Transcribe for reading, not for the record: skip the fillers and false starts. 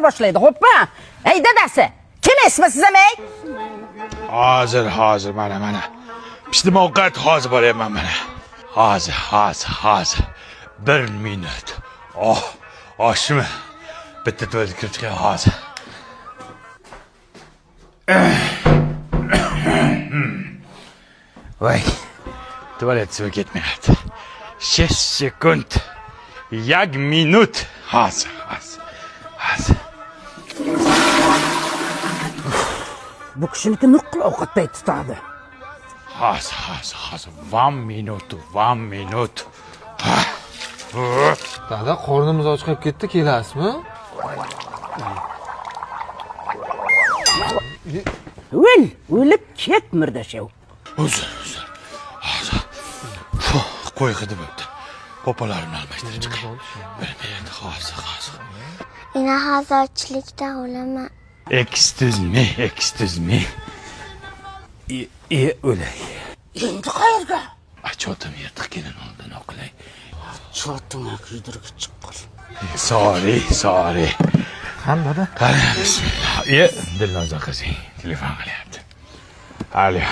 boshlaydi, xo'pmi? Ey dadasi, kim esmisiz amay? Hozir mana. Pishdim ovqat hozir boryapman mana. Hozir. 1 minut. Oshmi? Bitta tuvalet kirib chiqay hozir. Voy. Tuvalet suvi ketmayapti. 6 sekund. 1 minut. Hozir. Bu kishiniki nuqul ovqatday tutadi. Hozir. 1 minut. Dada, qornimiz ochqab ketdi, kelasizmi? O'lib ket murdashav. Uzr. Hozir. Qo'y hidi bo'pti. Popolarimni almashtirib chiqay. Bir minut hozir. Ina hozirchilikda o'laman. Excuse me. O'lay. Endi qayerga? Achotim yirtiq kelin oldidan o'qilay. Cho'tini kuydirib chiqqan. Sorry. Qani dada? Qani, bismillah. Dilnoza qizing telefon qilyapti. Alo.